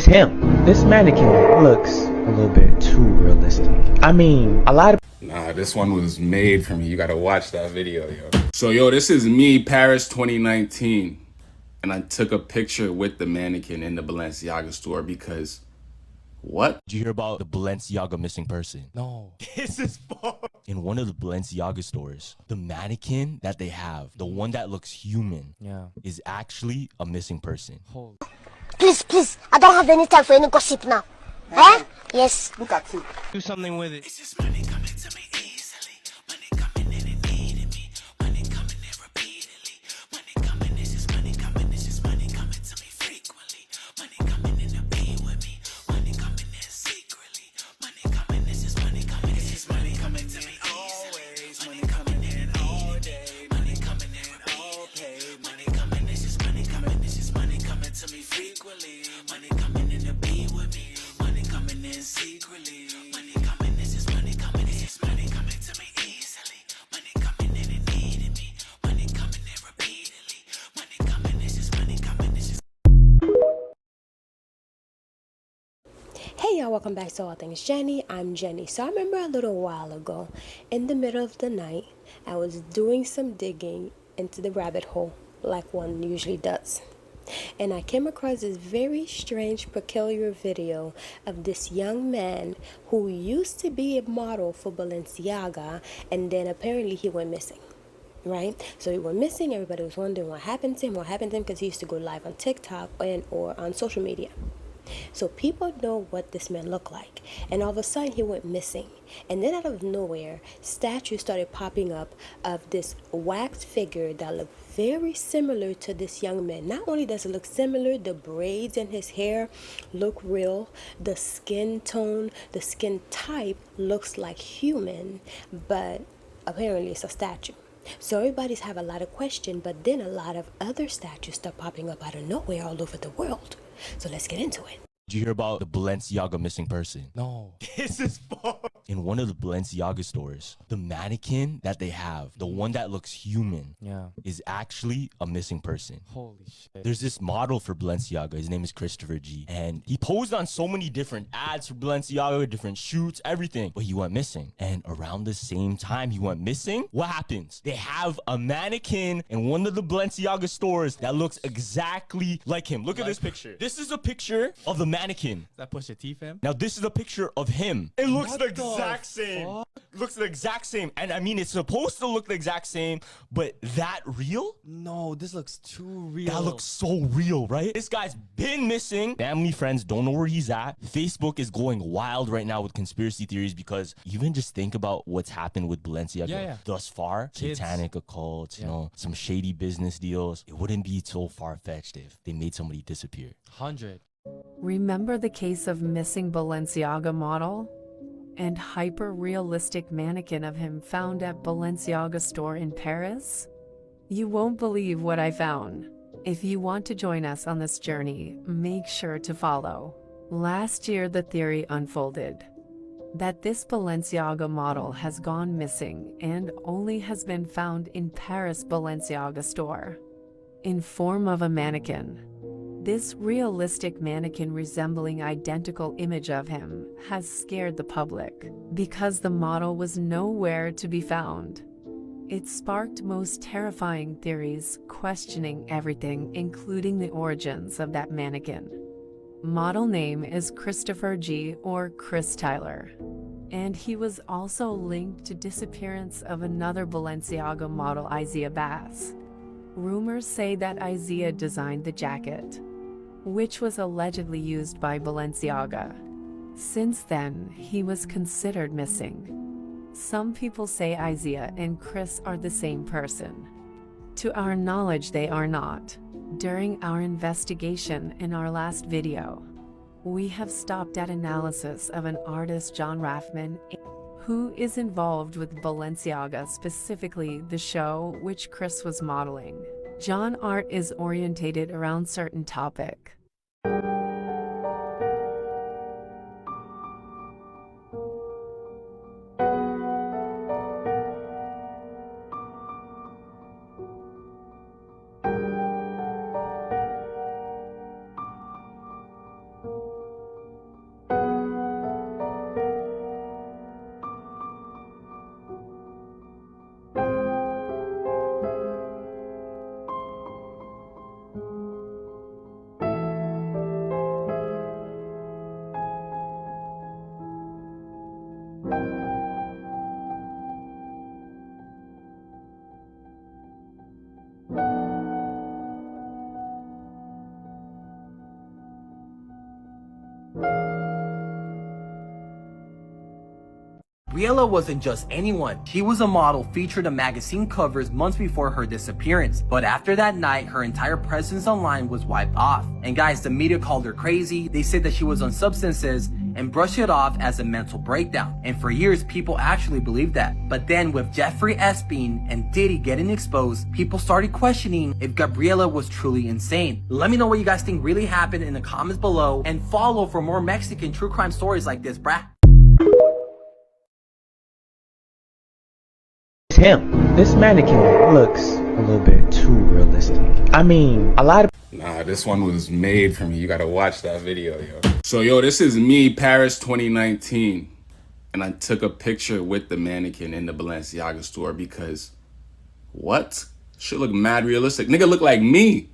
pimp. This mannequin looks a little bit too realistic. I mean, a lot of... Nah, this one was made for me. You gotta watch that video, yo. So, yo, this is me, Paris 2019. And I took a picture with the mannequin in the Balenciaga store because... What? Did you hear about the Balenciaga missing person? No. This is in one of the Balenciaga stores. The mannequin that they have, the one that looks human, is actually a missing person. Holy. Please, I don't have any time for any gossip now. Eh? Yes. Look at you. Do something with it. It's just money coming to me easily. Money coming in and needing me. Money coming in repeatedly. Money coming, it's just money coming. It's just money coming to me frequently. Money coming in to be with me. Money coming in secretly. Money coming, it's just money coming. It's just money coming to me always. Money coming in all day. Money coming in all pay. Money coming, it's just money coming. It's just money coming to me frequently. Money coming in to be with me. Money coming in secretly. Money coming, it's just money coming. It's just money coming to me easily. Money coming in and needing me. Money coming in repeatedly. Money coming, it's just money coming. It's just... Hey y'all, welcome back to All Things Jenny. I'm Jenny. So I remember a little while ago, in the middle of the night, I was doing some digging into the rabbit hole, like one usually does. And I came across this very strange, peculiar video of this young man who used to be a model for Balenciaga, and then apparently he went missing. Right? So he went missing. Everybody was wondering what happened to him, because he used to go live on TikTok or on social media. So people know what this man looked like, and all of a sudden he went missing. And then out of nowhere, statues started popping up of this waxed figure that looked very similar to this young man. Not only does it look similar, the braids in his hair look real, the skin tone, the skin type looks like human, but apparently it's a statue. So everybody's have a lot of questions, but then a lot of other statues start popping up out of nowhere all over the world. So let's get into it. Did you hear about the Balenciaga missing person? No. This is in one of the Balenciaga stores. The mannequin that they have, the one that looks human, is actually a missing person. Holy shit. There's this model for Balenciaga. His name is Christopher G. And he posed on so many different ads for Balenciaga, different shoots, everything. But he went missing. And around the same time he went missing, what happens? They have a mannequin in one of the Balenciaga stores that looks exactly like him. Look at this picture. This is a picture of the mannequin. Is that Pusha T, fam? Now this is a picture of him. It looks the exact same. Looks the exact same. And I mean, it's supposed to look the exact same, but that real? No, this looks too real. That looks so real, right? This guy's been missing. Family, friends don't know where he's at. Facebook is going wild right now with conspiracy theories because even just think about what's happened with Balenciaga thus far. Satanic occult, you know, some shady business deals. It wouldn't be so far-fetched if they made somebody disappear. 100. Remember the case of missing Balenciaga model? And hyper-realistic mannequin of him found at Balenciaga store in Paris? You won't believe what I found. If you want to join us on this journey, make sure to follow. Last year the theory unfolded that this Balenciaga model has gone missing and only has been found in Paris Balenciaga store in form of a mannequin. This realistic mannequin resembling identical image of him has scared the public because the model was nowhere to be found. It sparked most terrifying theories, questioning everything, including the origins of that mannequin. Model name is Christopher G or Chris Tyler, and he was also linked to disappearance of another Balenciaga model, Isaiah Bass. Rumors say that Isaiah designed the jacket, which was allegedly used by Balenciaga. Since then, he was considered missing. Some people say Isaiah and Chris are the same person. To our knowledge, they are not. During our investigation in our last video, we have stopped at analysis of an artist, John Raffman, who is involved with Balenciaga, specifically the show which Chris was modeling. John art is orientated around certain topic. Briella wasn't just anyone. She was a model featured on magazine covers months before her disappearance. But after that night, her entire presence online was wiped off. And guys, the media called her crazy. They said that she was on substances and brushed it off as a mental breakdown. And for years, people actually believed that. But then with Jeffrey Epstein and Diddy getting exposed, people started questioning if Gabriela was truly insane. Let me know what you guys think really happened in the comments below, and follow for more Mexican true crime stories like this, brah. Him. This mannequin looks a little bit too realistic. I mean, a lot of Nah, this one was made for me. You gotta watch that video, yo. So, yo, this is me, Paris 2019. And I took a picture with the mannequin in the Balenciaga store because, what? Shit look mad realistic. Nigga look like me.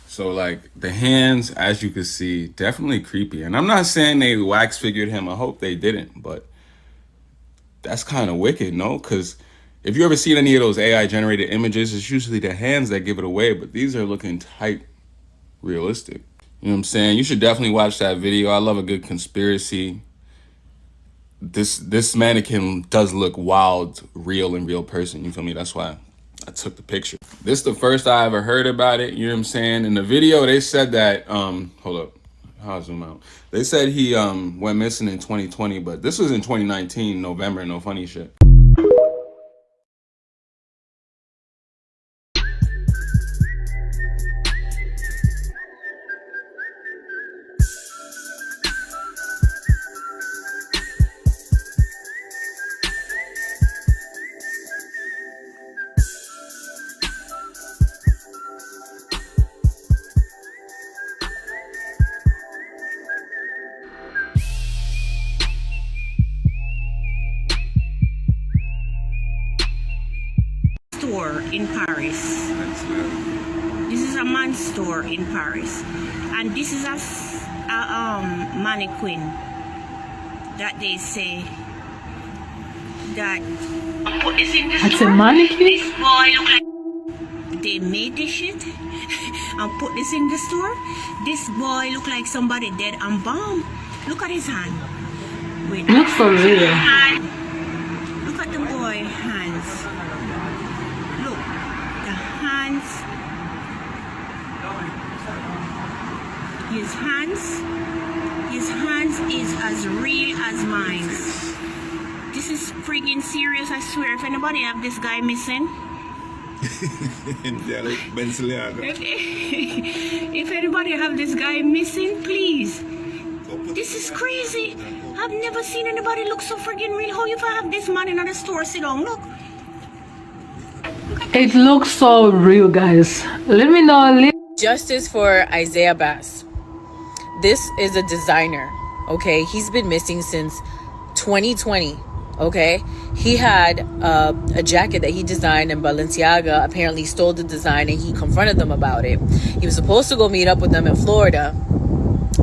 So, like, the hands, as you can see, definitely creepy. And I'm not saying they wax figured him. I hope they didn't. But that's kind of wicked, no? Because if you ever seen any of those AI generated images, it's usually the hands that give it away, but these are looking tight, realistic. You know what I'm saying? You should definitely watch that video. I love a good conspiracy. This mannequin does look wild, real in real person. You feel me? That's why I took the picture. This is the first I ever heard about it. You know what I'm saying? In the video, they said that, hold up, I'll zoom out. They said he went missing in 2020, but this was in 2019, November, no funny shit. Store in Paris. This is a man's store in Paris, and this is a mannequin that they say that put this in the That's store. a mannequin? This boy look like they made this shit and put this in the store. This boy look like somebody dead and bombed. Look at his hand. Wait, Look for real. look at the boy hands. Look, the hands. His hands is as real as mine. This is freaking serious, I swear. If anybody have this guy missing, if anybody have this guy missing, please. This is crazy. I've never seen anybody look so freaking real. How you have this man in the store sit down? Look. It looks so real, guys. Let me know. Justice for Isaiah Bass. This is a designer, okay? He's been missing since 2020, okay? He had a jacket that he designed, and Balenciaga apparently stole the design, and he confronted them about it. He was supposed to go meet up with them in Florida,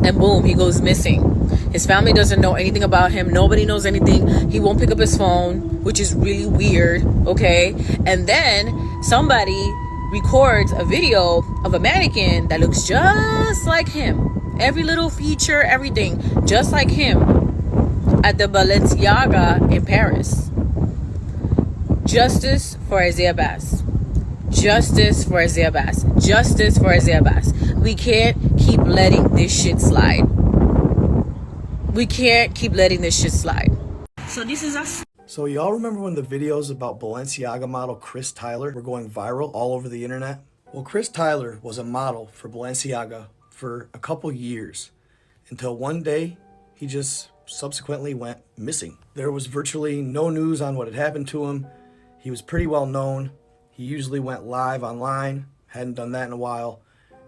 and boom, he goes missing. His family doesn't know anything about him. Nobody knows anything. He won't pick up his phone, which is really weird, okay? And then somebody records a video of a mannequin that looks just like him. Every little feature, everything, just like him at the Balenciaga in Paris. Justice for Isaiah Bass. Justice for Isaiah Bass. Justice for Isaiah Bass. We can't keep letting this shit slide. We can't keep letting this shit slide. So this is us. So y'all remember when the videos about Balenciaga model Chris Tyler were going viral all over the internet? Well, Chris Tyler was a model for Balenciaga for a couple years until one day he just subsequently went missing. There was virtually no news on what had happened to him. He was pretty well known. He usually went live online, hadn't done that in a while,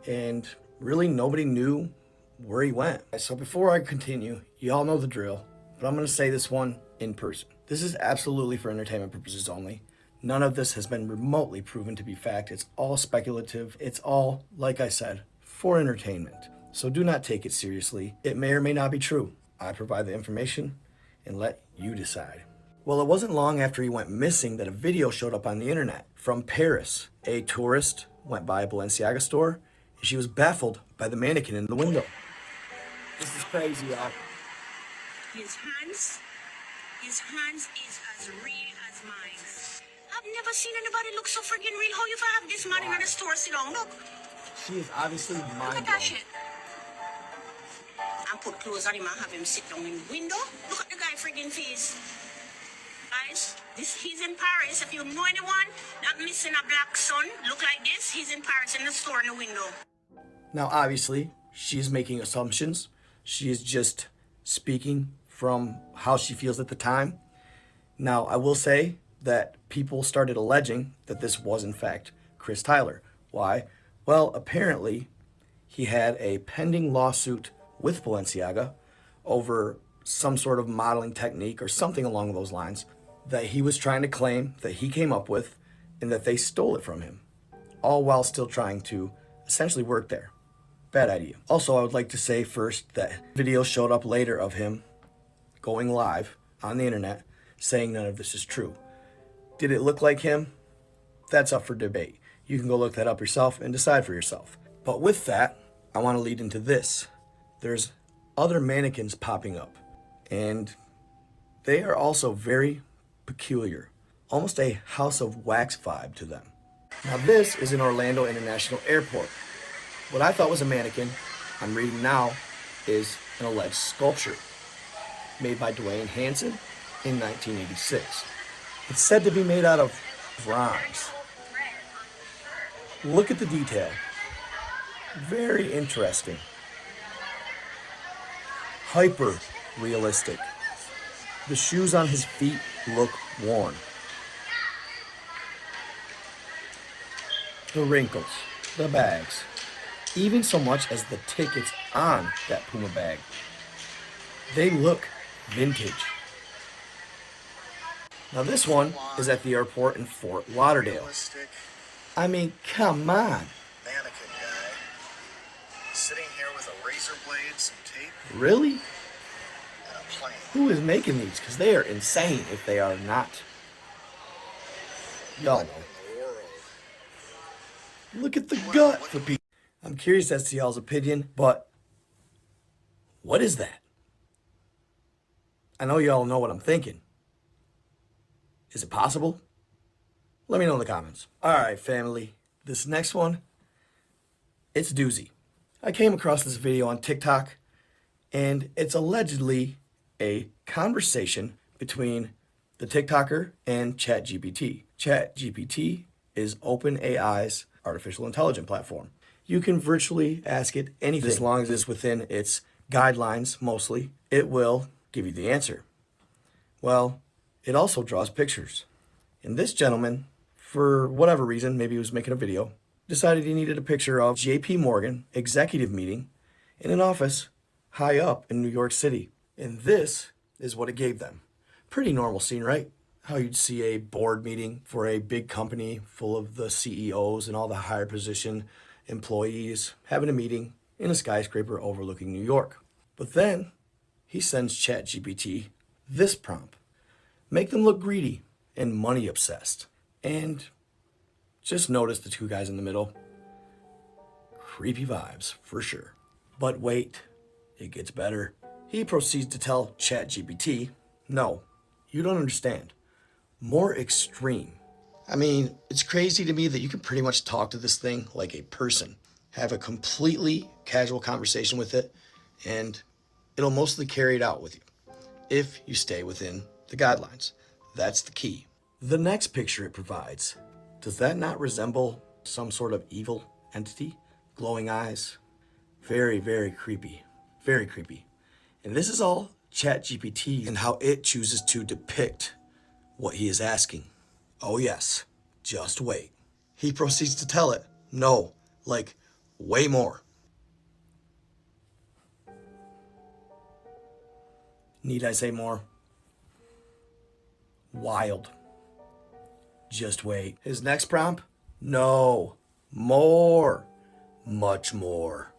and really nobody knew where he went. So before I continue, you all know the drill, but I'm gonna say this one in person. This is absolutely for entertainment purposes only. None of this has been remotely proven to be fact. It's all speculative. It's all, like I said, for entertainment. So do not take it seriously. It may or may not be true. I provide the information and let you decide. Well, it wasn't long after he went missing that a video showed up on the internet from Paris. A tourist went by a Balenciaga store and she was baffled by the mannequin in the window. This is crazy, y'all. His hands is as real as mine. I've never seen anybody look so freaking real. How you have this man in the store sit down? Look. She is obviously Look at mind that blown. shit. And put clothes on him and have him sit down in the window. Look at the guy freaking face. Guys, he's in Paris. If you know anyone that missing a black son, look like this, he's in Paris in the store in the window. Now, obviously, she's making assumptions. She is just speaking from how she feels at the time. Now, I will say that people started alleging that this was, in fact, Chris Tyler. Why? Well, apparently, he had a pending lawsuit with Balenciaga over some sort of modeling technique or something along those lines that he was trying to claim that he came up with and that they stole it from him, all while still trying to essentially work there. Bad idea. Also, I would like to say first that video showed up later of him going live on the internet saying none of this is true. Did it look like him? That's up for debate. You can go look that up yourself and decide for yourself. But with that, I want to lead into this. There's other mannequins popping up, and they are also very peculiar. Almost a House of Wax vibe to them. Now this is in Orlando International Airport. What I thought was a mannequin, I'm reading now, is an alleged sculpture made by Dwayne Hansen in 1986. It's said to be made out of bronze. Look at the detail. Very interesting. Hyper realistic. The shoes on his feet look worn. The wrinkles, the bags, even so much as the tickets on that Puma bag. They look vintage. Now this one is at the airport in Fort Lauderdale. I mean, come on. Mannequin guy. Sitting here with a razor blade, some tape, Really? and a plane. Who is making these? Because they are insane if they are not. Y'all know. Look at the gut for people. I'm curious as to y'all's opinion, but what is that? I know y'all know what I'm thinking. Is it possible? Let me know in the comments. All right, family. This next one, it's a doozy. I came across this video on TikTok, and it's allegedly a conversation between the TikToker and ChatGPT. ChatGPT is OpenAI's artificial intelligence platform. You can virtually ask it anything as long as it's within its guidelines, mostly. It will give you the answer. Well, it also draws pictures. And this gentleman, for whatever reason, maybe he was making a video, decided he needed a picture of JP Morgan executive meeting in an office high up in New York City. And this is what it gave them. Pretty normal scene, right? How you'd see a board meeting for a big company full of the CEOs and all the higher position employees having a meeting in a skyscraper overlooking New York. But then he sends ChatGPT this prompt. Make them look greedy and money obsessed. And just notice the two guys in the middle. Creepy vibes, for sure. But wait, it gets better. He proceeds to tell ChatGPT, no, you don't understand. More extreme. I mean, it's crazy to me that you can pretty much talk to this thing like a person. Have a completely casual conversation with it, and it'll mostly carry it out with you. If you stay within the guidelines. That's the key. The next picture it provides, does that not resemble some sort of evil entity? Glowing eyes. Very, very creepy. Very creepy. And this is all ChatGPT and how it chooses to depict what he is asking. Oh yes, just wait. He proceeds to tell it, no, like way more. Need I say more? Wild. Just wait. His next prompt? No. More. Much more.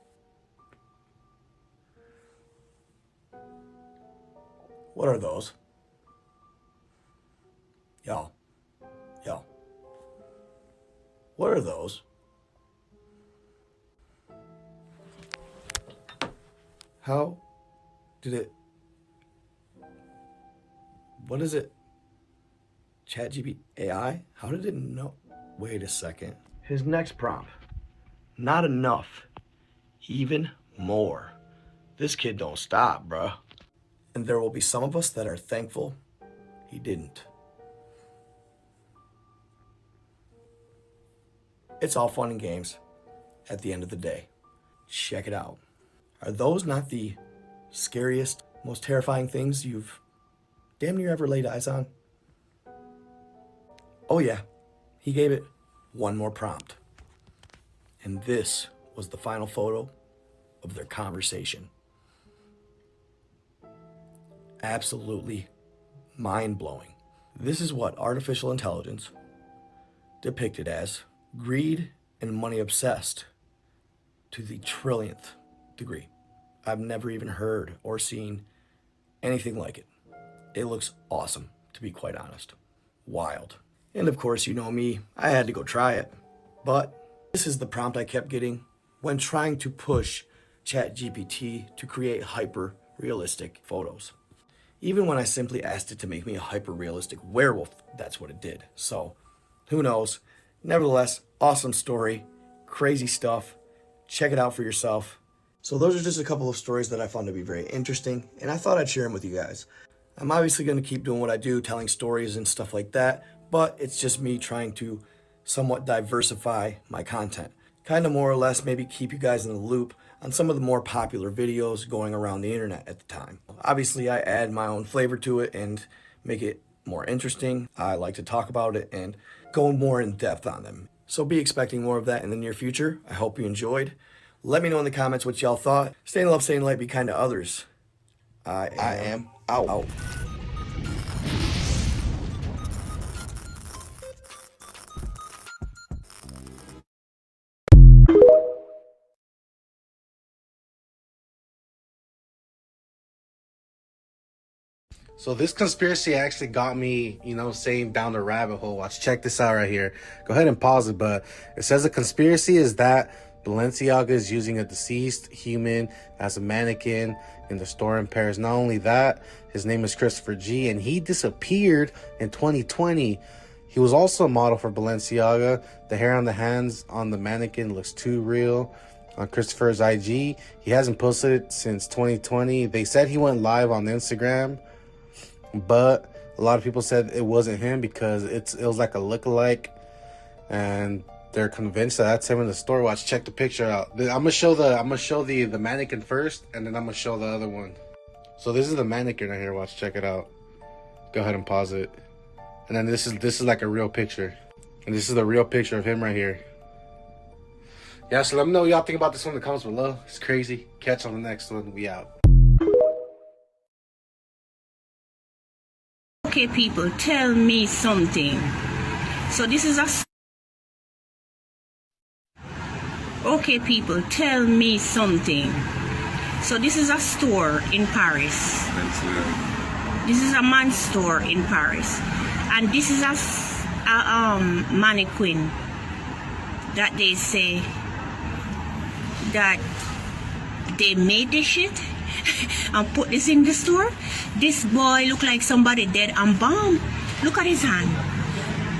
What are those? Y'all. What are those? How What is it? ChatGPT AI? How did it know? Wait a second. His next prompt. Not enough. Even more. This kid don't stop, bruh. And there will be some of us that are thankful he didn't. It's all fun and games at the end of the day. Check it out. Are those not the scariest, most terrifying things you've damn near ever laid eyes on? Oh yeah, he gave it one more prompt. And this was the final photo of their conversation. Absolutely mind-blowing. This is what artificial intelligence depicted as greed and money obsessed to the trillionth degree. I've never even heard or seen anything like it. It looks awesome, to be quite honest. Wild. And of course, you know me, I had to go try it. But this is the prompt I kept getting when trying to push ChatGPT to create hyper-realistic photos. Even when I simply asked it to make me a hyper-realistic werewolf, that's what it did. So, who knows? Nevertheless, awesome story, crazy stuff. Check it out for yourself. So those are just a couple of stories that I found to be very interesting, and I thought I'd share them with you guys. I'm obviously going to keep doing what I do, telling stories and stuff like that, but it's just me trying to somewhat diversify my content. Kind of more or less maybe keep you guys in the loop on some of the more popular videos going around the internet at the time. Obviously, I add my own flavor to it and make it more interesting. I like to talk about it and go more in depth on them. So be expecting more of that in the near future. I hope you enjoyed. Let me know in the comments what y'all thought. Stay in love, stay in light, be kind to others. I am out. So this conspiracy actually got me, saying down the rabbit hole. Watch, check this out right here. Go ahead and pause it, but it says the conspiracy is that Balenciaga is using a deceased human as a mannequin in the store in Paris. Not only that, his name is Christopher G, and he disappeared in 2020. He was also a model for Balenciaga. The hair on the hands on the mannequin looks too real. On Christopher's IG, he hasn't posted since 2020. They said he went live on Instagram, but a lot of people said it wasn't him because it was like a lookalike, and they're convinced that that's him in the store. Watch, check the picture out. I'm gonna show the mannequin first, and then I'm gonna show the other one. So this is the mannequin right here. Watch, check it out. Go ahead and pause it. And then this is like a real picture, and this is the real picture of him right here. Yeah, so let me know what y'all think about this one in the comments below. It's crazy. Catch on the next one. We out. Okay, people, tell me something. So this is a... Okay, people, tell me something. So this is a store in Paris. This is a man's store in Paris. And this is a mannequin that they say that they made this shit and put this in the store. This boy look like somebody dead and bomb. Look at his hand.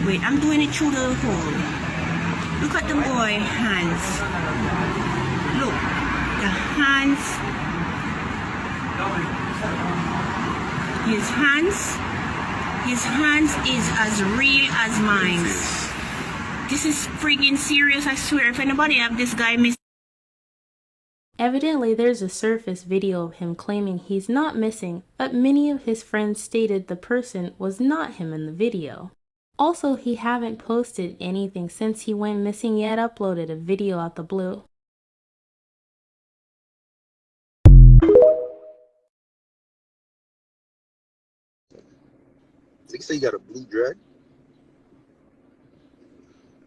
Wait, I'm doing it through the hole. Look at the boy hands. Look, the hands. His hands is as real as mine. This is freaking serious, I swear. If anybody have this guy missing. Evidently, there's a surface video of him claiming he's not missing, but many of his friends stated the person was not him in the video. Also, he haven't posted anything since he went missing yet uploaded a video out the blue. You say you got a blue drag?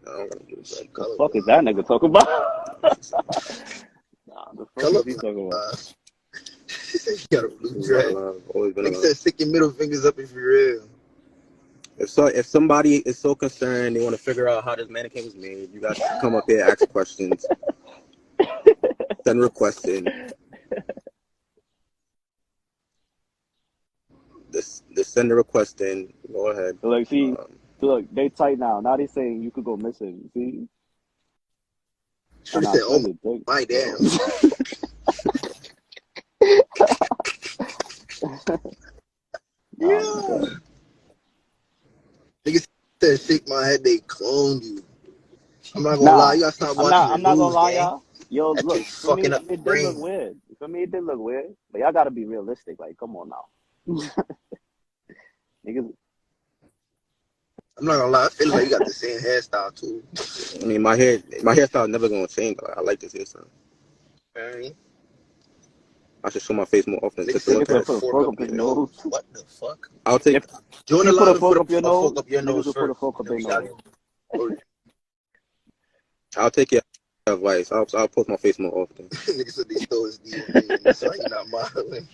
I don't want to give it color. The fuck is that nigga talking about? Nah, the fuck is he talking about? You got a blue drag. Nigga said stick your middle fingers up if you're real. If somebody is so concerned, they want to figure out how this mannequin was made, you guys can come up here, ask questions, send requests in. the send the request in. Go ahead. Look, see, look, they tight now. Now they saying you could go missing. See? Should have said, "Oh my damn." Yeah. Niggas said, "Shake my head." They cloned you. I'm not gonna lie. You gotta stop watching I'm not the gonna news, lie, gang. y'all. Yo, That look, shit for me, fucking up it the did brain. look weird. For me, it did look weird. But y'all gotta be realistic. Like, come on now. Niggas. I'm not gonna lie. I feel like you got the same hairstyle too. I mean, my hairstyle never gonna change. I like this hairstyle. Right. I should show my face more often. Niggas put a fork up your nose. What the fuck? I'll take. Join you the put line a fork up your nose. fork up your nose Niggas will put a first. fork up Then their we got nose. it. I'll take your advice. I'll post my face more often. Niggas said they stole his DNA. So you're not modeling.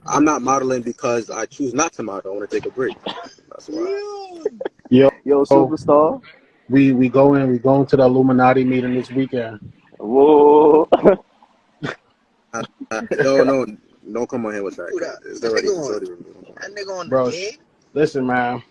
I'm not modeling because I choose not to model. I want to take a break. That's why. Yo, superstar. We going to the Illuminati meeting this weekend. Whoa. No, don't come on here with that. It's already removed. That nigga on Bro, the game. listen, man.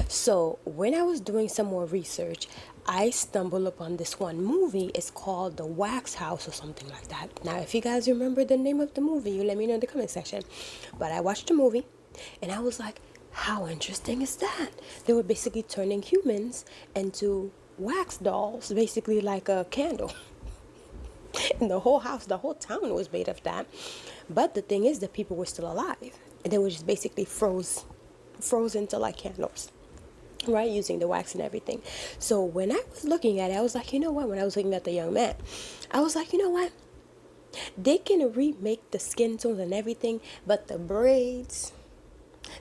So when I was doing some more research, I stumbled upon this one movie. It's called The Wax House or something like that. Now, if you guys remember the name of the movie, you let me know in the comment section. But I watched the movie and I was like, how interesting is that? They were basically turning humans into wax dolls, basically like a candle. And the whole house, the whole town was made of that. But the thing is, the people were still alive. And they were just basically frozen to like candles. Right, using the wax and everything. So when I was looking at it, I was like, you know what? When I was looking at the young man, I was like, you know what? They can remake the skin tones and everything, but the braids,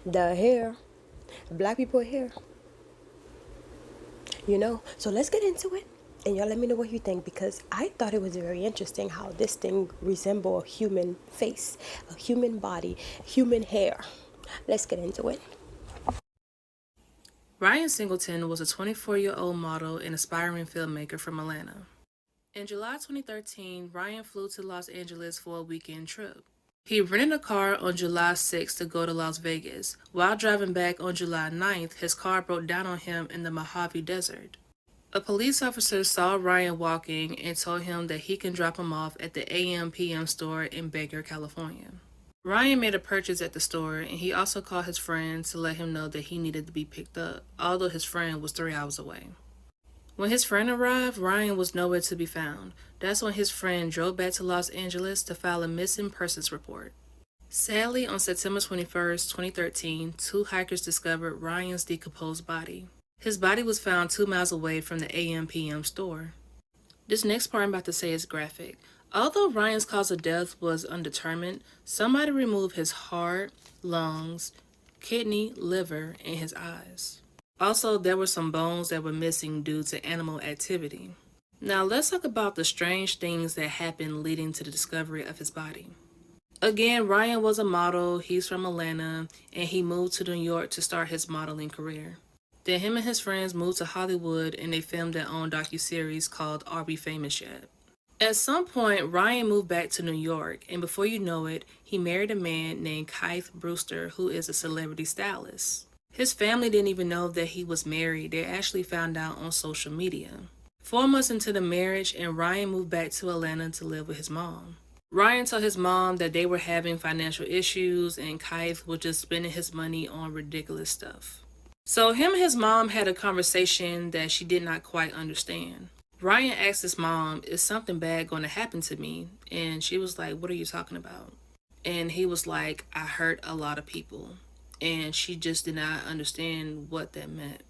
the hair, black people hair, you know. So let's get into it, and y'all let me know what you think, because I thought it was very interesting how this thing resembles a human face, a human body, human hair. Let's get into it. Ryan Singleton was a 24-year-old model and aspiring filmmaker from Atlanta. In July 2013, Ryan flew to Los Angeles for a weekend trip. He rented a car on July 6th to go to Las Vegas. While driving back on July 9th, his car broke down on him in the Mojave Desert. A police officer saw Ryan walking and told him that he can drop him off at the AM/PM store in Baker, California. Ryan made a purchase at the store, and he also called his friend to let him know that he needed to be picked up, although his friend was 3 hours away. When his friend arrived, Ryan was nowhere to be found. That's when his friend drove back to Los Angeles to file a missing persons report. Sadly, on September 21st, 2013, 2 hikers discovered Ryan's decomposed body. His body was found 2 miles away from the AM/PM store. This next part I'm about to say is graphic. Although Ryan's cause of death was undetermined, somebody removed his heart, lungs, kidney, liver, and his eyes. Also, there were some bones that were missing due to animal activity. Now, let's talk about the strange things that happened leading to the discovery of his body. Again, Ryan was a model, he's from Atlanta, and he moved to New York to start his modeling career. Then him and his friends moved to Hollywood and they filmed their own docuseries called Are We Famous Yet? At some point, Ryan moved back to New York, and before you know it, he married a man named Keith Brewster, who is a celebrity stylist. His family didn't even know that he was married. They actually found out on social media. 4 months into the marriage, and Ryan moved back to Atlanta to live with his mom. Ryan told his mom that they were having financial issues, and Keith was just spending his money on ridiculous stuff. So him and his mom had a conversation that she did not quite understand. Ryan asked his mom, is something bad going to happen to me? And she was like, what are you talking about? And he was like, I hurt a lot of people. And she just did not understand what that meant.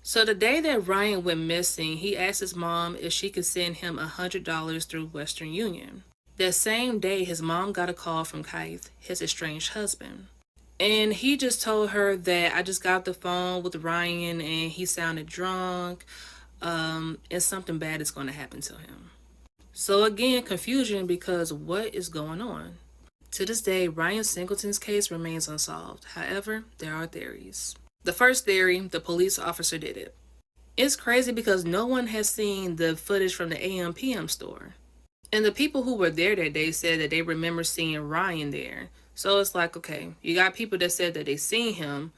So the day that Ryan went missing, he asked his mom if she could send him $100 through Western Union. That same day, his mom got a call from Keith, his estranged husband. And he just told her that I just got off the phone with Ryan and he sounded drunk. And something bad is going to happen to him. So again, confusion, because what is going on? To this day, Ryan Singleton's case remains unsolved. However, there are theories. The first theory, the police officer did it. It's crazy because no one has seen the footage from the AM/PM store. And the people who were there that day said that they remember seeing Ryan there. So it's like, okay, you got people that said that they seen him,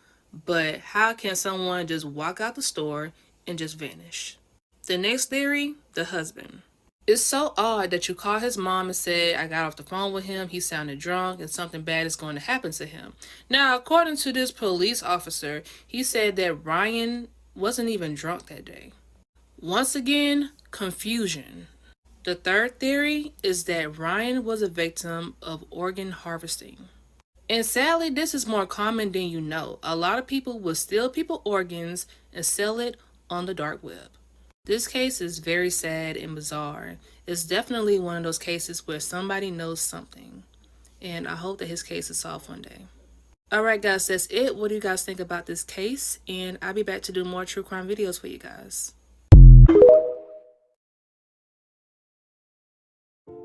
but how can someone just walk out the store and just vanish? The next theory, the husband. It's so odd that you call his mom and said, I got off the phone with him, he sounded drunk, and something bad is going to happen to him. Now, according to this police officer, he said that Ryan wasn't even drunk that day. Once again, confusion. The third theory is that Ryan was a victim of organ harvesting. And sadly, this is more common than you know. A lot of people will steal people's organs and sell it on the dark web. This case is very sad and bizarre. It's definitely one of those cases where somebody knows something. And I hope that his case is solved one day. Alright guys, that's it. What do you guys think about this case? And I'll be back to do more true crime videos for you guys.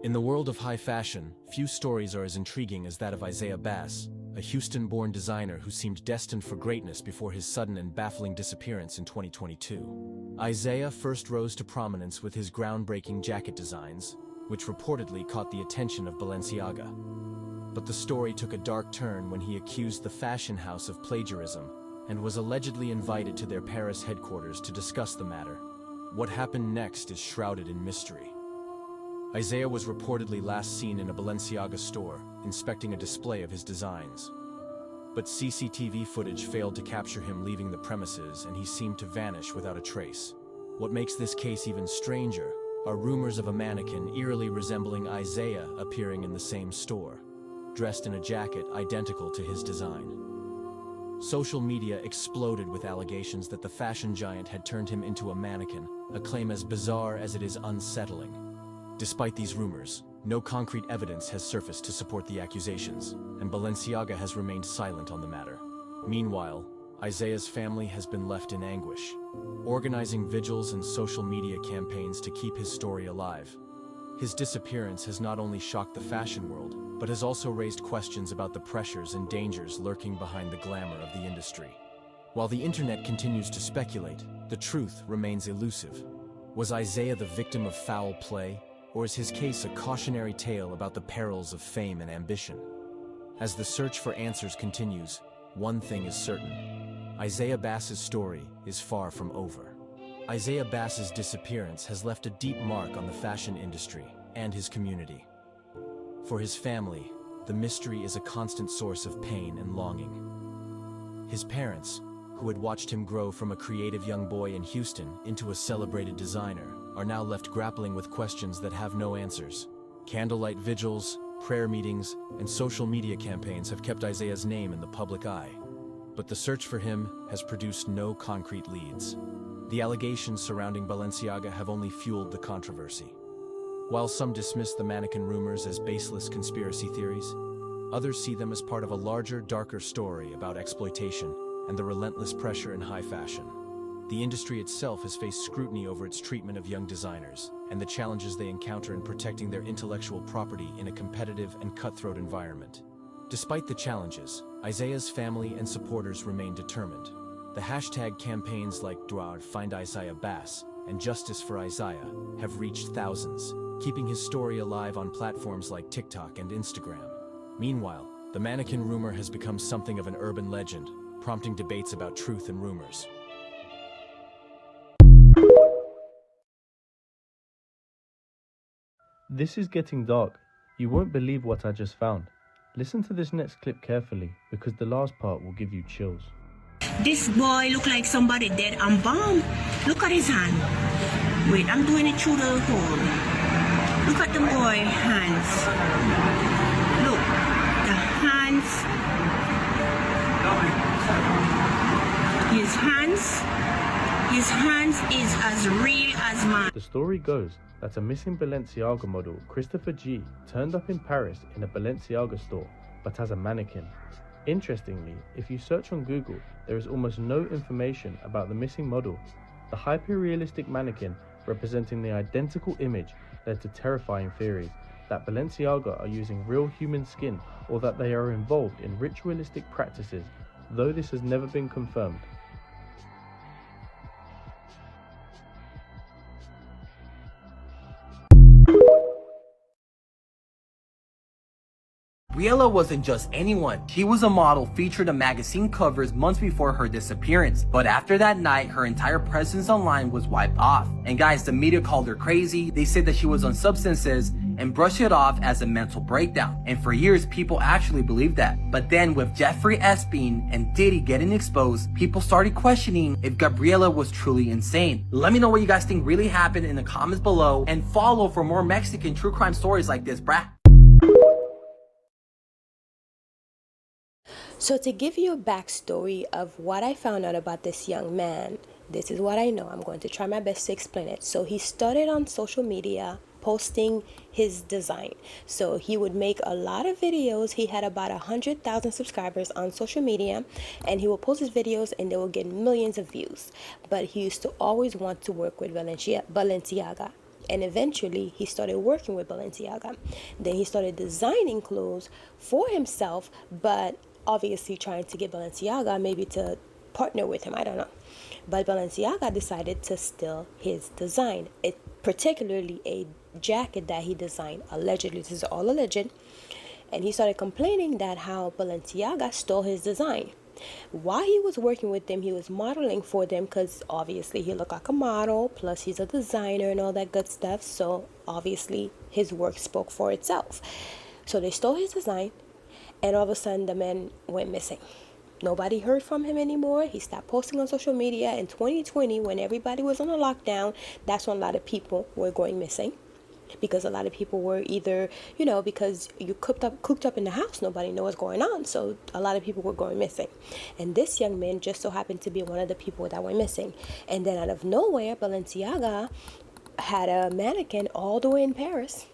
In the world of high fashion, few stories are as intriguing as that of Isaiah Bass, a Houston-born designer who seemed destined for greatness before his sudden and baffling disappearance in 2022. Isaiah first rose to prominence with his groundbreaking jacket designs, which reportedly caught the attention of Balenciaga. But the story took a dark turn when he accused the fashion house of plagiarism and was allegedly invited to their Paris headquarters to discuss the matter. What happened next is shrouded in mystery. Isaiah was reportedly last seen in a Balenciaga store, inspecting a display of his designs. But CCTV footage failed to capture him leaving the premises, and he seemed to vanish without a trace. What makes this case even stranger are rumors of a mannequin eerily resembling Isaiah appearing in the same store, dressed in a jacket identical to his design. Social media exploded with allegations that the fashion giant had turned him into a mannequin, a claim as bizarre as it is unsettling. Despite these rumors, no concrete evidence has surfaced to support the accusations, and Balenciaga has remained silent on the matter. Meanwhile, Isaiah's family has been left in anguish, organizing vigils and social media campaigns to keep his story alive. His disappearance has not only shocked the fashion world, but has also raised questions about the pressures and dangers lurking behind the glamour of the industry. While the internet continues to speculate, the truth remains elusive. Was Isaiah the victim of foul play? Or is his case a cautionary tale about the perils of fame and ambition? As the search for answers continues, one thing is certain. Isaiah Bass's story is far from over. Isaiah Bass's disappearance has left a deep mark on the fashion industry and his community. For his family, the mystery is a constant source of pain and longing. His parents, who had watched him grow from a creative young boy in Houston into a celebrated designer, are now left grappling with questions that have no answers. Candlelight vigils, prayer meetings, and social media campaigns have kept Isaiah's name in the public eye. But the search for him has produced no concrete leads. The allegations surrounding Balenciaga have only fueled the controversy. While some dismiss the mannequin rumors as baseless conspiracy theories, others see them as part of a larger, darker story about exploitation and the relentless pressure in high fashion. The industry itself has faced scrutiny over its treatment of young designers and the challenges they encounter in protecting their intellectual property in a competitive and cutthroat environment. Despite the challenges, Isaiah's family and supporters remain determined. The hashtag campaigns like #Find Isaiah Bass and Justice for Isaiah have reached thousands, keeping his story alive on platforms like TikTok and Instagram. Meanwhile, the mannequin rumor has become something of an urban legend, prompting debates about truth and rumors. This is getting dark. You won't believe what I just found. Listen to this next clip carefully, because the last part will give you chills. This boy look like somebody dead and bomb. Look at his hand. Wait, I'm doing it through the hole. Look at the boy hands. Look, the hands. His hands is as real as mine. The story goes that a missing Balenciaga model, Christopher G, turned up in Paris in a Balenciaga store, but as a mannequin. Interestingly, if you search on Google, there is almost no information about the missing model. The hyper-realistic mannequin representing the identical image led to terrifying theories that Balenciaga are using real human skin or that they are involved in ritualistic practices, though this has never been confirmed. Briella wasn't just anyone. She was a model featured on magazine covers months before her disappearance. But after that night, her entire presence online was wiped off. And guys, the media called her crazy. They said that she was on substances and brushed it off as a mental breakdown. And for years, people actually believed that. But then with Jeffree Epstein and Diddy getting exposed, people started questioning if Gabriella was truly insane. Let me know what you guys think really happened in the comments below, and follow for more Mexican true crime stories like this, brah. So to give you a backstory of what I found out about this young man, this is what I know. I'm going to try my best to explain it. So he started on social media posting his design. So he would make a lot of videos. He had about 100,000 subscribers on social media, and he would post his videos and they would get millions of views. But he used to always want to work with Balenciaga. And eventually he started working with Balenciaga. Then he started designing clothes for himself, but obviously trying to get Balenciaga maybe to partner with him. I don't know. But Balenciaga decided to steal his design. It particularly a jacket that he designed, allegedly. This is all alleged. And he started complaining that how Balenciaga stole his design. While he was working with them, he was modeling for them, because obviously he looked like a model, plus he's a designer and all that good stuff. So obviously his work spoke for itself. So they stole his design, and all of a sudden the man went missing. Nobody heard from him anymore. He stopped posting on social media. In 2020, when everybody was on a lockdown, that's when a lot of people were going missing. Because a lot of people were either, you know, because you cooked up in the house, nobody knows what's going on. So a lot of people were going missing. And this young man just so happened to be one of the people that went missing. And then out of nowhere, Balenciaga had a mannequin all the way in Paris.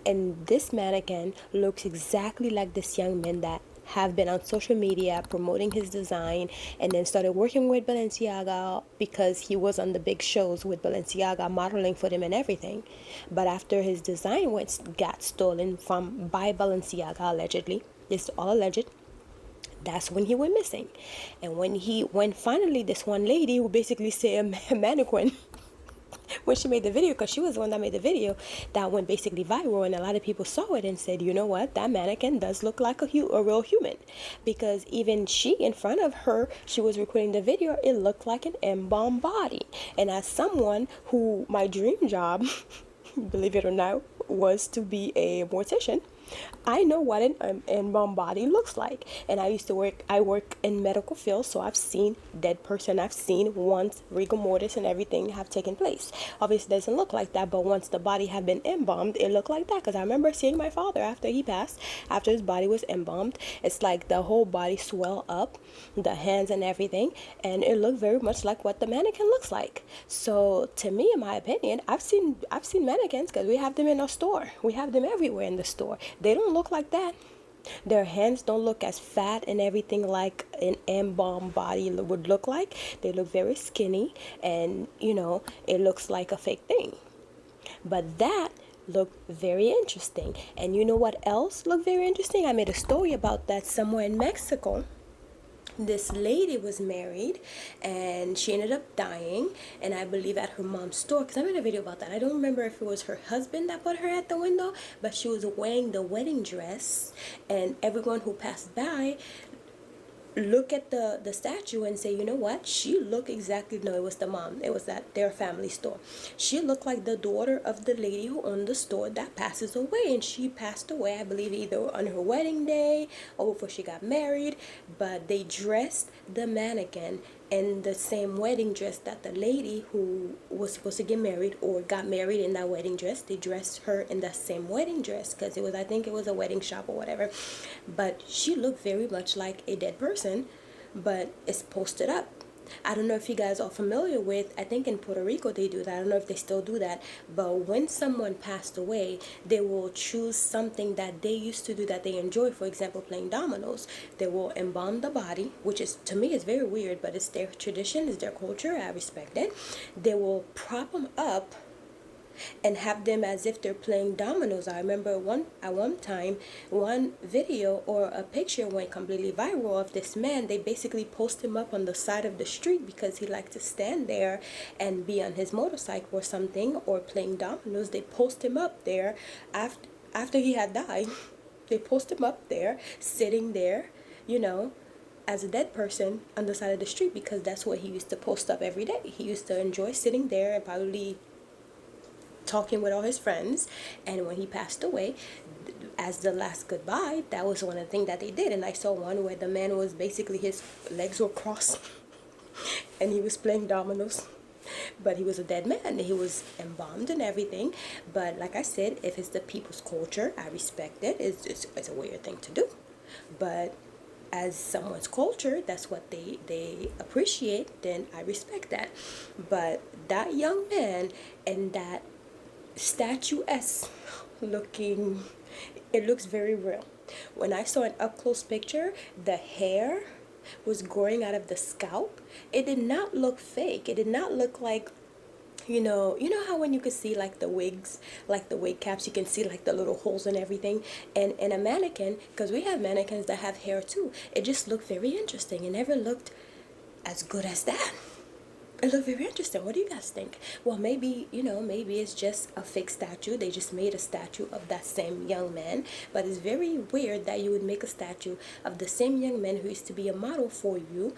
And this mannequin looks exactly like this young man that have been on social media promoting his design, and then started working with Balenciaga because he was on the big shows with Balenciaga, modeling for them and everything. But after his design got stolen by Balenciaga, allegedly, it's all alleged, that's when he went missing. And when finally this one lady, who basically said a mannequin, when she made the video, because she was the one that made the video, that went basically viral, and a lot of people saw it and said, you know what, that mannequin does look like a real human. Because even she, in front of her, she was recording the video, it looked like an embalmed body. And as someone who, my dream job, believe it or not, was to be a mortician, I know what an embalmed body looks like. And I work in medical field, so I've seen dead person. I've seen once rigor mortis and everything have taken place. Obviously it doesn't look like that, but once the body had been embalmed, it looked like that. Because I remember seeing my father after he passed, after his body was embalmed, it's like the whole body swell up, the hands and everything, and it looked very much like what the mannequin looks like. So to me, in my opinion, I've seen mannequins, because we have them in our store. We have them everywhere in the store. They don't look like that. Their hands don't look as fat and everything like an embalmed body would look like. They look very skinny, and you know, it looks like a fake thing. But that looked very interesting. And you know what else looked very interesting? I made a story about that somewhere in Mexico. This lady was married and she ended up dying, and I believe at her mom's store, because I made a video about that. I don't remember if it was her husband that put her at the window, but she was wearing the wedding dress, and everyone who passed by look at the statue and say, you know what, she looked exactly, no, it was the mom, it was at their family store. She looked like the daughter of the lady who owned the store that passes away, and she passed away, I believe, either on her wedding day or before she got married. But they dressed the mannequin in the same wedding dress that the lady who was supposed to get married or got married in that wedding dress, they dressed her in that same wedding dress, because it was, I think it was a wedding shop or whatever. But she looked very much like a dead person, but it's posted up. I don't know if you guys are familiar with, I think in Puerto Rico they do that. I don't know if they still do that, but when someone passed away, they will choose something that they used to do that they enjoy. For example, playing dominoes. They will embalm the body, which is, to me, is very weird, but it's their tradition, it's their culture, I respect it. They will prop them up and have them as if they're playing dominoes. I remember at one time, one video or a picture went completely viral of this man. They basically post him up on the side of the street because he liked to stand there and be on his motorcycle or something, or playing dominoes. They post him up there after he had died. They post him up there, sitting there, you know, as a dead person on the side of the street, because that's what he used to post up every day. He used to enjoy sitting there and probably talking with all his friends. And when he passed away, as the last goodbye, that was one of the things that they did. And I saw one where the man was basically, his legs were crossed and he was playing dominoes, but he was a dead man. He was embalmed and everything. But like I said, if it's the people's culture, I respect it. It's a weird thing to do, but as someone's culture, that's what they appreciate, then I respect that. But that young man and that statuesque looking, it looks very real. When I saw an up close picture, the hair was growing out of the scalp. It did not look fake. It did not look like, you know how when you can see like the wigs, like the wig caps, you can see like the little holes and everything. And a mannequin, because we have mannequins that have hair too, it just looked very interesting. It never looked as good as that. It looked very interesting. What do you guys think? Well, maybe, maybe it's just a fake statue. They just made a statue of that same young man. But it's very weird that you would make a statue of the same young man who used to be a model for you,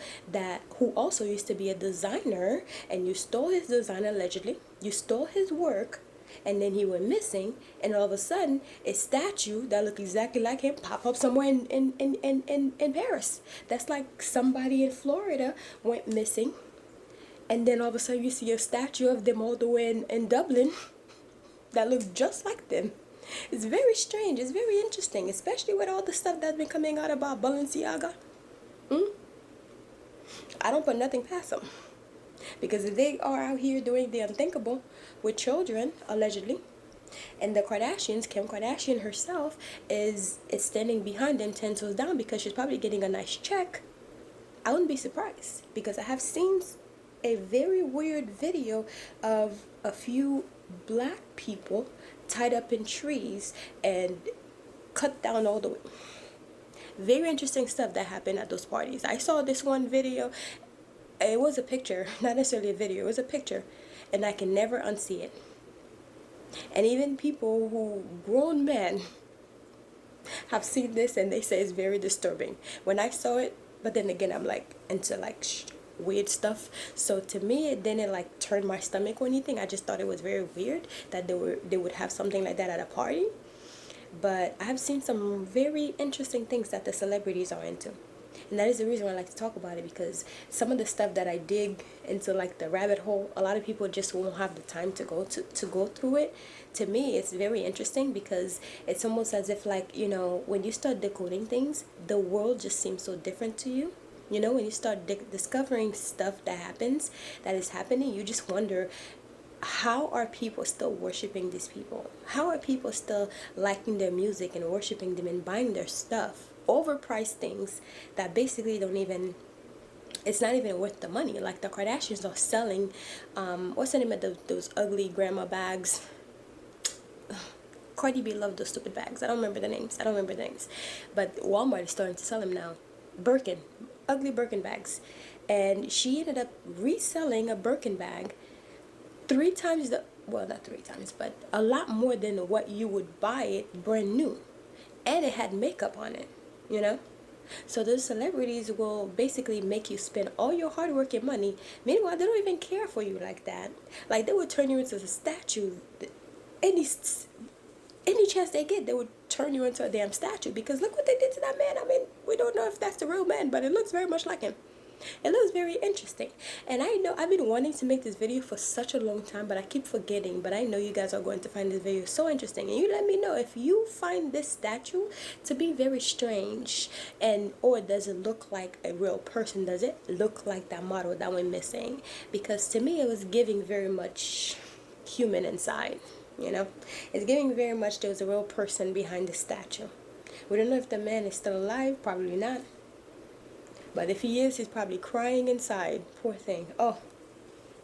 who also used to be a designer, and you stole his design allegedly. You stole his work, and then he went missing, and all of a sudden a statue that looked exactly like him pop up somewhere in Paris. That's like somebody in Florida went missing, and then all of a sudden you see a statue of them all the way in Dublin that looks just like them. It's very strange. It's very interesting, especially with all the stuff that's been coming out about Balenciaga. I don't put nothing past them, because if they are out here doing the unthinkable with children, allegedly, and the Kardashians, Kim Kardashian herself, is standing behind them 10 toes down because she's probably getting a nice check, I wouldn't be surprised, because I have seen a very weird video of a few black people tied up in trees and cut down all the way. Very interesting stuff that happened at those parties. I saw this one video. It was a picture, not necessarily a video. It was a picture, and I can never unsee it. And even people who, grown men, have seen this and they say it's very disturbing. When I saw it, but then again, I'm like into like weird stuff, so to me it didn't like turn my stomach or anything. I just thought it was very weird that they would have something like that at a party. But I have seen some very interesting things that the celebrities are into, and that is the reason why I like to talk about it, because some of the stuff that I dig into, like the rabbit hole, a lot of people just won't have the time to go through it. To me, it's very interesting, because it's almost as if, like, when you start decoding things, the world just seems so different to you. When you start discovering stuff that is happening, you just wonder, how are people still worshiping these people? How are people still liking their music and worshiping them and buying their stuff? Overpriced things that basically it's not even worth the money. Like the Kardashians are selling, what's the name of those ugly grandma bags? Cardi B loved those stupid bags. I don't remember the names. But Walmart is starting to sell them now. Ugly Birkin bags. And she ended up reselling a Birkin bag 3 times not 3 times, but a lot more than what you would buy it brand new. And it had makeup on it, So those celebrities will basically make you spend all your hard work and money. Meanwhile, they don't even care for you like that. Like, they would turn you into a statue. Any chance they get, they would turn you into a damn statue, because look what they did to that man. I mean, we don't know if that's the real man, but it looks very much like him. It looks very interesting. And I know I've been wanting to make this video for such a long time, but I keep forgetting. But I know you guys are going to find this video so interesting, and you let me know if you find this statue to be very strange, or does it look like a real person? Does it look like that model that went missing? Because to me, it was giving very much human inside. It's giving very much there was a real person behind the statue. We don't know if the man is still alive. Probably not. But if he is, he's probably crying inside. Poor thing. Oh,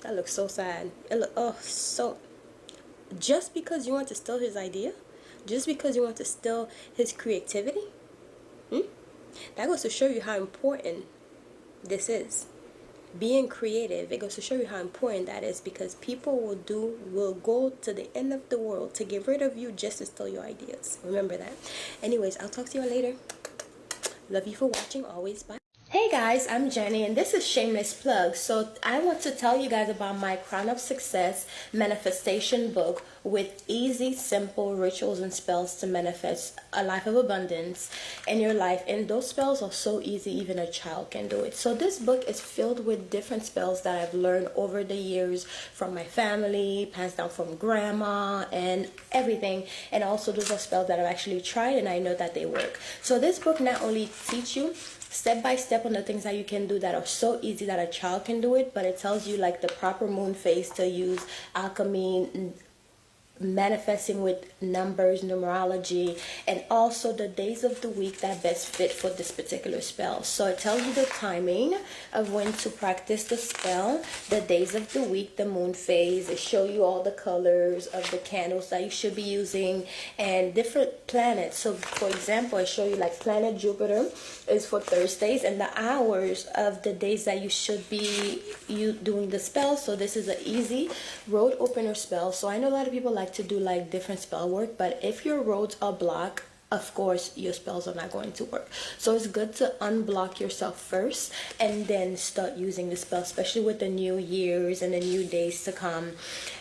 that looks so sad. So just because you want to steal his idea, just because you want to steal his creativity, that goes to show you how important this is. being creative, it goes to show you how important that is, because people will go to the end of the world to get rid of you just to steal your ideas. Remember that. Anyways, I'll talk to you later. Love you for watching always. Bye. Hey guys, I'm Jenny and this is Shameless Plug. So I want to tell you guys about my Crown of Success manifestation book with easy, simple rituals and spells to manifest a life of abundance in your life. And those spells are so easy, even a child can do it. So this book is filled with different spells that I've learned over the years from my family, passed down from grandma and everything. And also those are spells that I've actually tried and I know that they work. So this book not only teach you step by step on the things that you can do that are so easy that a child can do it, but it tells you like the proper moon phase to use, alchemy, manifesting with numbers, numerology, and also the days of the week that best fit for this particular spell. So it tells you the timing of when to practice the spell, the days of the week, the moon phase. It shows you all the colors of the candles that you should be using and different planets. So for example, I show you like planet Jupiter is for Thursdays and the hours of the days that you should be doing the spell. So this is an easy road opener spell. So I know a lot of people like to do like different spell work, but if your roads are blocked, of course your spells are not going to work. So it's good to unblock yourself first and then start using the spell, especially with the new years and the new days to come.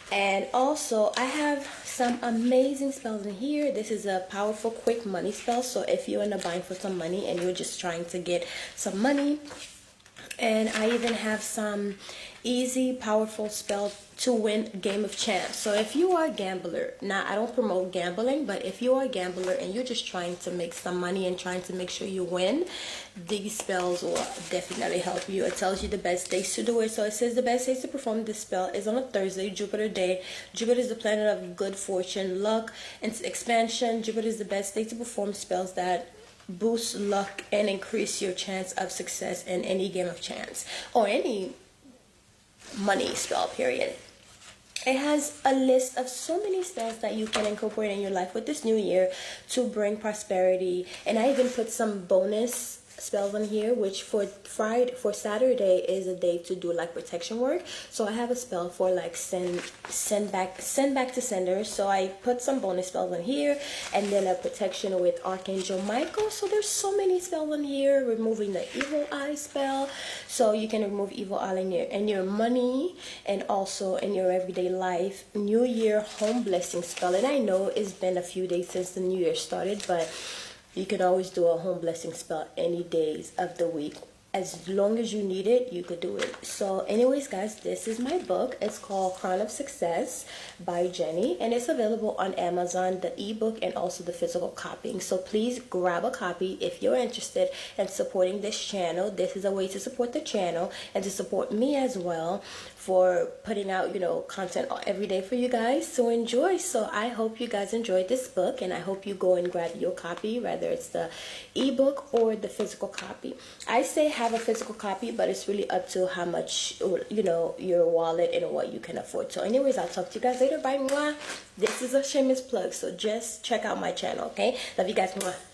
And also I have some amazing spells in here. This is a powerful quick money spell. So if you're in a bind for some money and you're just trying to get some money, and I even have some easy powerful spell to win Game of Chance. So if you are a gambler, now I don't promote gambling, but if you are a gambler and you're just trying to make some money and trying to make sure you win, these spells will definitely help you. It tells you the best days to do it. So it says the best days to perform this spell is on a Thursday, Jupiter day. Jupiter is the planet of good fortune, luck, and expansion. Jupiter is the best day to perform spells that boost luck and increase your chance of success in any game of chance or any money spell, period. It has a list of so many spells that you can incorporate in your life with this new year to bring prosperity. And I even put some bonus spells on here, which for Saturday is a day to do like protection work. So I have a spell for like send back to senders. So I put some bonus spells on here, and then a protection with Archangel Michael. So there's so many spells on here. Removing the evil eye spell, so you can remove evil eye in your money and also in your everyday life. New Year home blessing spell, and I know it's been a few days since the new year started, but you can always do a home blessing spell any days of the week. As long as you need it, you could do it. So anyways, guys, this is my book. It's called Crown of Success by Jenny, and it's available on Amazon, the ebook and also the physical copying. So please grab a copy if you're interested in supporting this channel. This is a way to support the channel and to support me as well for putting out, you know, content every day for you guys to enjoy. So I hope you guys enjoyed this book, and I hope you go and grab your copy, whether it's the ebook or the physical copy. I say have a physical copy, but it's really up to how much, you know, your wallet and what you can afford. So anyways, I'll talk to you guys later. Bye. Mwah. This is a shameless plug, so just check out my channel, okay? Love you guys. Mwah.